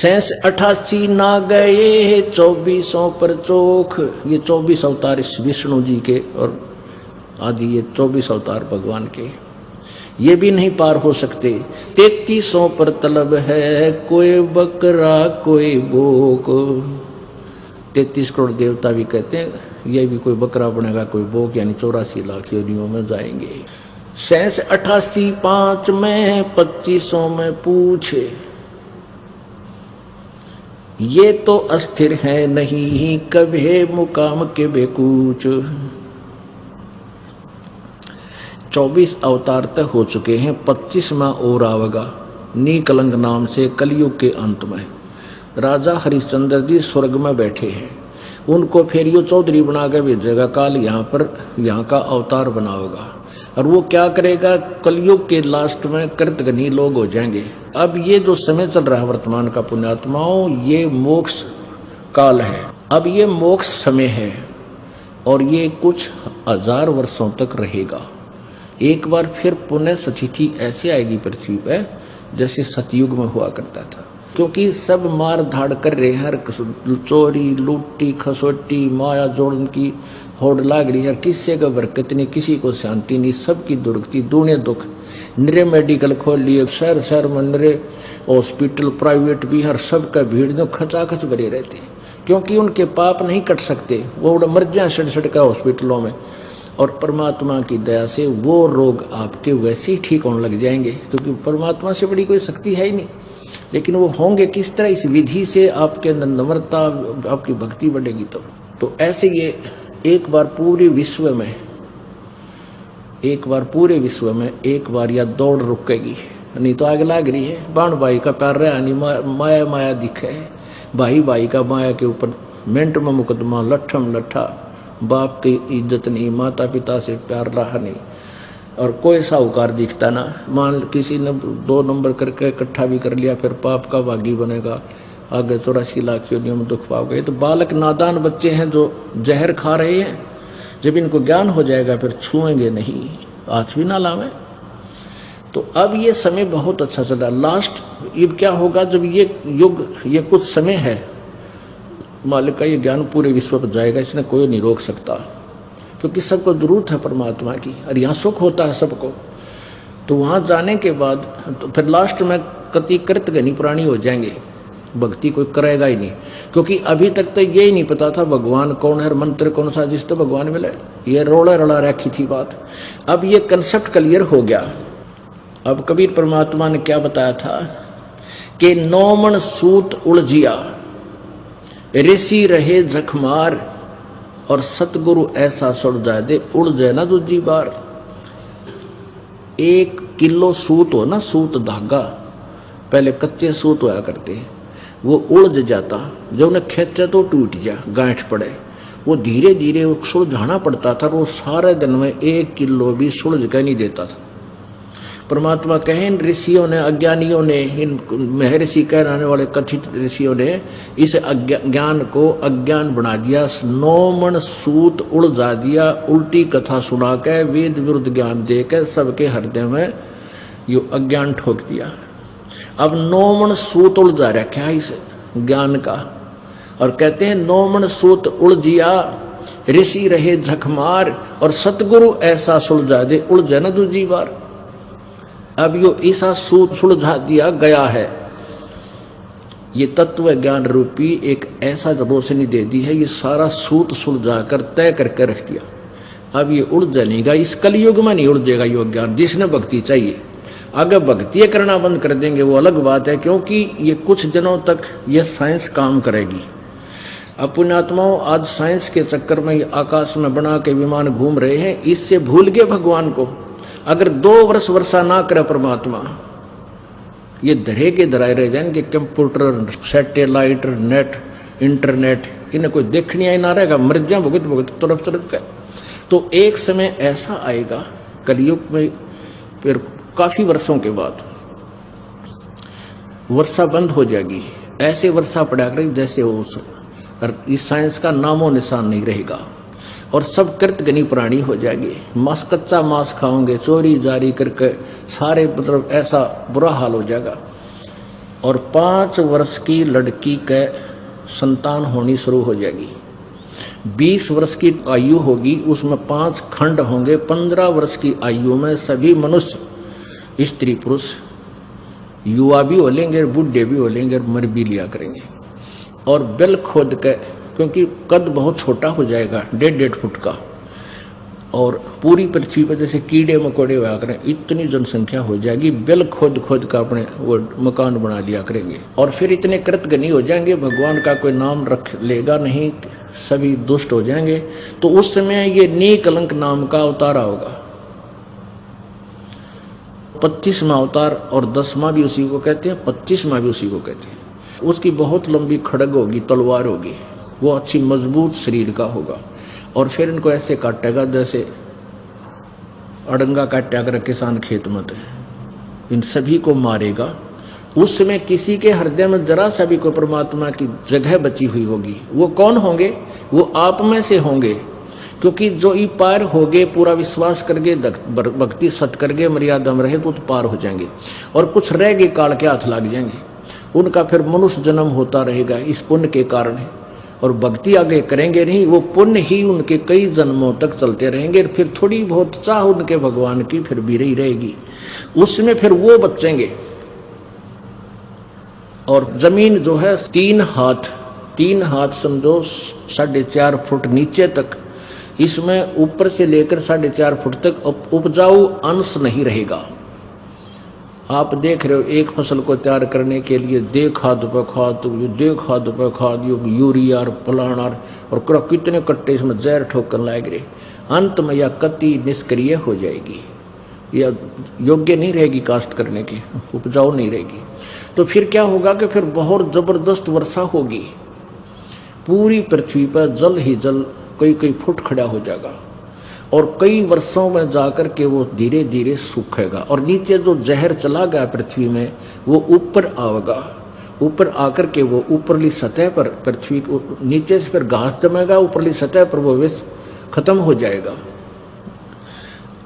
Sense 88 ना गए 2400 पर चोख। ये 24 अवतार इस विष्णु जी के और आदि ये 24 अवतार भगवान के, ये भी नहीं पार हो सकते। 3300 पर तलब है कोई बकरा कोई बोक। 33 करोड़ देवता भी कहते हैं ये भी कोई बकरा बनेगा कोई बोक, यानी 84 लाख योनियों में जाएंगे। सैंस 88 5 में 2500 में पूछे, ये तो अस्थिर है नहीं कभी मुकाम के बेकूच। 24 अवतार तक हो चुके हैं, 25वां और आवेगा नीकलंग नाम से कलयुग के अंत में। राजा हरिश्चंद्र जी स्वर्ग में बैठे हैं, उनको फिर यो चौधरी बना के भेजेगा काल यहाँ पर, यहाँ का अवतार बनाओगा। और वो क्या करेगा, कलयुग के लास्ट में कृतघ्नी लोग हो जाएंगे। अब ये जो समय चल रहा है वर्तमान का पुण्यात्माओं, ये मोक्ष काल है। अब ये मोक्ष समय है और ये कुछ 1000 वर्षों तक रहेगा। एक बार फिर पुण्य सतिथि ऐसे आएगी पृथ्वी पर जैसे सतयुग में हुआ करता था, क्योंकि सब मार धाड़ कर रहे हैं, चोरी लूटी खसोटी माया जोड़न की होड़ लाग रही है, किसी का बरकत नहीं, किसी को शांति नहीं, सबकी दुर्गति दूने दुख। निरे मेडिकल खोल लिए, शहर शहर में निरे हॉस्पिटल प्राइवेट भी, हर सब का भीड़ जो खचाखच भरे रहते हैं, क्योंकि उनके पाप नहीं कट सकते, वो मर जाए सड़ का हॉस्पिटलों में। और परमात्मा की दया से वो रोग आपके वैसे ही ठीक होने लग जाएंगे, क्योंकि परमात्मा से बड़ी कोई शक्ति है ही नहीं। लेकिन वो होंगे किस तरह, इस विधि से आपके अंदर नम्रता, आपकी भक्ति बढ़ेगी तब। तो ऐसे ये एक बार पूरे विश्व में एक बार या दौड़ रुकेगी, नहीं तो आगे लाग रही है। बाण भाई का प्यार रहा नहीं, माया माया दिखे, भाई भाई का माया के ऊपर मिनट में मुकदमा, लट्ठम लट्ठा, बाप की इज्जत नहीं, माता पिता से प्यार रहा नहीं, और कोई साहूकार दिखता ना। मान किसी ने 2 नंबर करके इकट्ठा भी कर लिया, फिर पाप का भागी बनेगा, आगे 84 लाख योनियों में दुख पाओगे। तो बालक नादान बच्चे हैं जो जहर खा रहे हैं, जब इनको ज्ञान हो जाएगा फिर छुएंगे नहीं, हाथ भी ना लावें। तो अब ये समय बहुत अच्छा चला। लास्ट अब क्या होगा, जब ये युग, ये कुछ समय है, मालिक का ये ज्ञान पूरे विश्व पर जाएगा, इसने कोई नहीं रोक सकता, क्योंकि सबको जरूरत है परमात्मा की, और यहाँ सुख होता है सबको। तो वहाँ जाने के बाद तो फिर लास्ट में कति कृतघ्नी प्राणी हो जाएंगे, भक्ति कोई करेगा ही नहीं, क्योंकि अभी तक तो ये ही नहीं पता था भगवान कौन है, मंत्र कौन सा जिस तो भगवान मिले, ये रोड़ा रड़ा रखी थी बात। अब ये कंसेप्ट क्लियर हो गया। अब कबीर परमात्मा ने क्या बताया था कि 9 मन सूत उलझिया ऋषि रहे जखमार, और सतगुरु ऐसा सुलझा दे उड़ जाए ना दूजी बार। 1 किलो सूत हो ना, सूत धागा, पहले कच्चे सूत होया करते, वो उलझ जाता, जब उन्हें खेचे तो टूट जा, गांठ पड़े, वो धीरे धीरे सुलझाना पड़ता था। वो सारे दिन में 1 किलो भी सुलझ कर नहीं देता था। परमात्मा कहे इन ऋषियों ने, अज्ञानियों ने, इन महर्षि कहलाने वाले कथित ऋषियों ने इस ज्ञान को अज्ञान बना दिया, 9 मन सूत उलझा दिया, उल्टी कथा सुना के वेद विरुद्ध ज्ञान दे के सबके हृदय में यो अज्ञान ठोक दिया। अब 9 मन सूत उलझा रखा है इस ज्ञान का, और कहते हैं 9 मन सूत उलझिया ऋषि रहे झकमार, और सतगुरु ऐसा सुलझा दे उड़ जाए ना दूजी बार। अब यो ऐसा सूत सुलझा दिया गया है, ये तत्व ज्ञान रूपी एक ऐसा रोशनी दे दी है, ये सारा सूत सुलझा कर तय करके रख दिया। अब ये उड़ जाएगा, इस कलयुग में नहीं उड़ यो ज्ञान, जिसने भक्ति चाहिए। अगर भक्ति करना बंद कर देंगे वो अलग बात है, क्योंकि ये कुछ दिनों तक ये साइंस काम करेगी। अब पुण्यात्माओं, आज साइंस के चक्कर में आकाश में बना के विमान घूम रहे हैं, इससे भूल गए भगवान को। अगर 2 वर्ष वर्षा ना करे परमात्मा, ये धरे के धराए रह जाएंगे। कंप्यूटर, सैटेलाइट, नेट, इंटरनेट, इन्हें कोई देखनी आई ना रहेगा, मर जाए भुगत भुगत तरफ का। तो एक समय ऐसा आएगा कलयुग में, फिर काफी वर्षों के बाद वर्षा बंद हो जाएगी, ऐसे वर्षा पड़ा करेगी जैसे हो, इस साइंस का नामो निशान नहीं रहेगा, और सब कृतघ्नी प्राणी हो जाएंगे। मांस, कच्चा मांस खाओगे, चोरी जारी करके सारे, मतलब ऐसा बुरा हाल हो जाएगा। और 5 वर्ष की लड़की के संतान होनी शुरू हो जाएगी। 20 वर्ष की आयु होगी, उसमें 5 खंड होंगे। 15 वर्ष की आयु में सभी मनुष्य स्त्री पुरुष युवा भी हो लेंगे, बूढ़े भी हो लेंगे, मर भी लिया करेंगे। और बिल खोद के, क्योंकि कद बहुत छोटा हो जाएगा, 1.5 फुट का, और पूरी पृथ्वी पर जैसे कीड़े मकोड़े हुआ करें इतनी जनसंख्या हो जाएगी। बिल खोद खोद का अपने वो मकान बना लिया करेंगे। और फिर इतने कृतघ्नी हो जाएंगे, भगवान का कोई नाम रख लेगा नहीं, सभी दुष्ट हो जाएंगे। तो उस समय ये नीकलंक नाम का अवतार होगा। 25वां अवतार, और 10वां भी उसी को कहते हैं, 25वां भी उसी को कहते हैं। उसकी बहुत लंबी खड़ग होगी, तलवार होगी, वो अच्छी मजबूत शरीर का होगा। और फिर इनको ऐसे काटेगा जैसे अड़ंगा काटा कर किसान खेत में, इन सभी को मारेगा। उस समय किसी के हृदय में जरा सा भी कोई परमात्मा की जगह बची हुई होगी। वो कौन होंगे? वो आप में से होंगे, क्योंकि जो ई पार हो गए, पूरा विश्वास करके, भक्ति सत करके, मर्यादा में रहे तो पार हो जाएंगे। और कुछ रह गए काल के हाथ लग जाएंगे, उनका फिर मनुष्य जन्म होता रहेगा इस पुण्य के कारण। और भक्ति आगे करेंगे नहीं, वो पुण्य ही उनके कई जन्मों तक चलते रहेंगे। फिर थोड़ी बहुत चाह उनके भगवान की फिर भी रही रहेगी, उसमें फिर वो बचेंगे। और जमीन जो है 3 हाथ समझो, 4.5 फुट नीचे तक, इसमें ऊपर से लेकर 4.5 फुट तक उपजाऊ अंश नहीं रहेगा। आप देख रहे हो, एक फसल को तैयार करने के लिए दे खाद पे खाद, यूरिया और फलाना, और कितने कट्टे इसमें जहर ठोकर लाए गए। अंत में यह कति निष्क्रिय हो जाएगी, यह योग्य नहीं रहेगी काश्त करने की, उपजाऊ नहीं रहेगी। तो फिर क्या होगा कि फिर बहुत जबरदस्त वर्षा होगी, पूरी पृथ्वी पर जल ही जल कई फुट खड़ा हो जाएगा। और कई वर्षों में जाकर के वो धीरे धीरे सूखेगा। और नीचे जो जहर चला गया पृथ्वी में, वो ऊपर आएगा। ऊपर आकर के वो ऊपरली सतह पर, पृथ्वी को नीचे से फिर घास जमेगा, ऊपरली सतह पर वो विष खत्म हो जाएगा।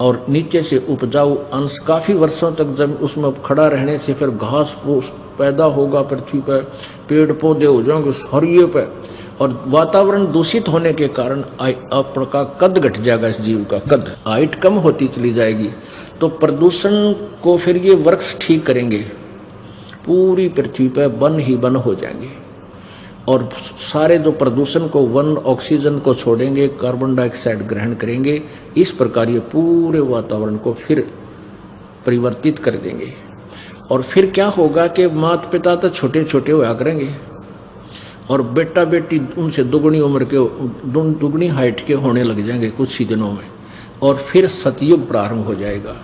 और नीचे से उपजाऊ अंश काफ़ी वर्षों तक जब उसमें खड़ा रहने से फिर घास फूस पैदा होगा पृथ्वी पर, पेड़ पौधे हो जाएंगे हरिये पे। और वातावरण दूषित होने के कारण आपका कद घट जाएगा, इस जीव का कद, हाइट कम होती चली जाएगी। तो प्रदूषण को फिर ये वृक्ष ठीक करेंगे, पूरी पृथ्वी पर वन ही वन हो जाएंगे। और सारे जो प्रदूषण को, वन ऑक्सीजन को छोड़ेंगे, कार्बन डाइऑक्साइड ग्रहण करेंगे। इस प्रकार ये पूरे वातावरण को फिर परिवर्तित कर देंगे। और फिर क्या होगा कि माता पिता तो छोटे छोटे हुआ करेंगे, और बेटा बेटी उनसे दुगनी उम्र के, दुगनी हाइट के होने लग जाएंगे कुछ ही दिनों में। और फिर सतयुग प्रारंभ हो जाएगा।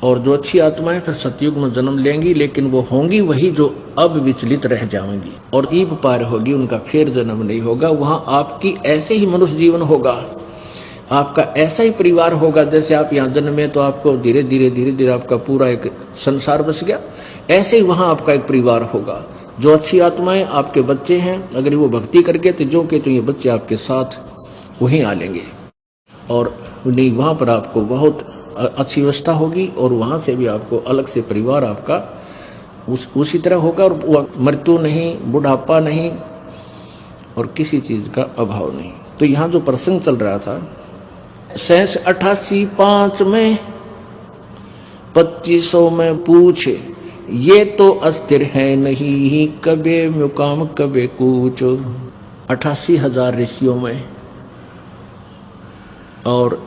और जो अच्छी आत्माएं फिर सतयुग में जन्म लेंगी, लेकिन वो होंगी वही जो अब विचलित रह जाएंगी, और ईब पार होगी, उनका फिर जन्म नहीं होगा। वहां आपकी ऐसे ही मनुष्य जीवन होगा, आपका ऐसा ही परिवार होगा। जैसे आप यहाँ जन्मे तो आपको धीरे धीरे आपका पूरा एक संसार बस गया, ऐसे ही वहां आपका एक परिवार होगा। जो अच्छी आत्माएं आपके बच्चे हैं, अगर वो भक्ति करके तो जो के तो ये बच्चे आपके साथ वहीं आ लेंगे। और नहीं, वहाँ पर आपको बहुत अच्छी व्यवस्था होगी, और वहाँ से भी आपको अलग से परिवार आपका उसी तरह होगा। और मृत्यु नहीं, बुढ़ापा नहीं, और किसी चीज़ का अभाव नहीं। तो यहाँ जो प्रसंग चल रहा था, 88 में 2500 में पूछे, ये तो अस्थिर है नहीं, कबे मुकाम कबे कूच। 88,000 ऋषियों में, और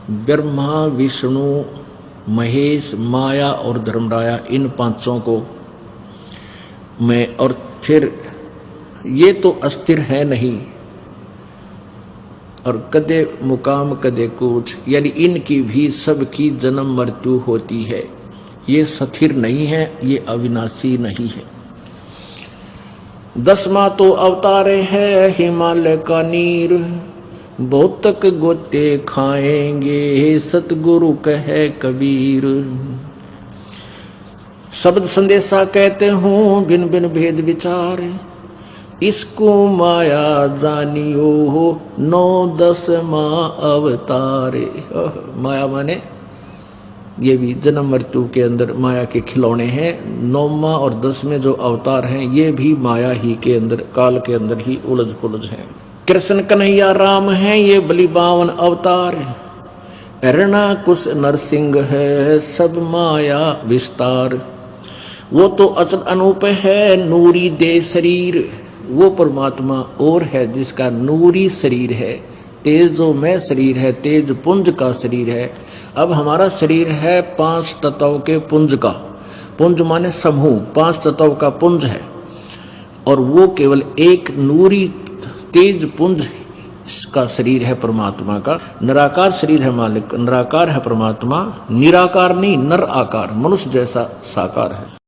ब्रह्मा विष्णु महेश माया और धर्मराया, इन 500 को में, और फिर ये तो अस्थिर है नहीं, और कदे मुकाम कदे कूच, यानी इनकी भी सबकी जन्म मृत्यु होती है। ये स्थिर नहीं है, ये अविनाशी नहीं है। 10वां तो अवतार है हिमालय का नीर, बहुत तक गोते खाएंगे, सतगुरु कहे कबीर। शब्द संदेशा कहते हूँ बिन बिन भेद विचार, इसको माया जानियो हो 9-10 अवतारे। माया माने ये भी जन्म मृत्यु के अंदर माया के खिलौने हैं। 9वां और 10वें जो अवतार हैं ये भी माया ही के अंदर, काल के अंदर ही उलझ पुलझ हैं। कृष्ण कन्हैया राम हैं ये बलि बावन अवतार, हिरणा कुश नरसिंह है सब माया विस्तार। वो तो अचल अनूप है नूरी दे शरीर, वो परमात्मा और है जिसका नूरी शरीर है, तेजोमय शरीर है, तेज पुंज का शरीर है। अब हमारा शरीर है 5 तत्वों के पुंज का, पुंज माने समूह, 5 तत्वों का पुंज है, और वो केवल एक नूरी तेज पुंज का शरीर है परमात्मा का। निराकार शरीर है मालिक, निराकार है परमात्मा, निराकार नहीं नर आकार, मनुष्य जैसा साकार है।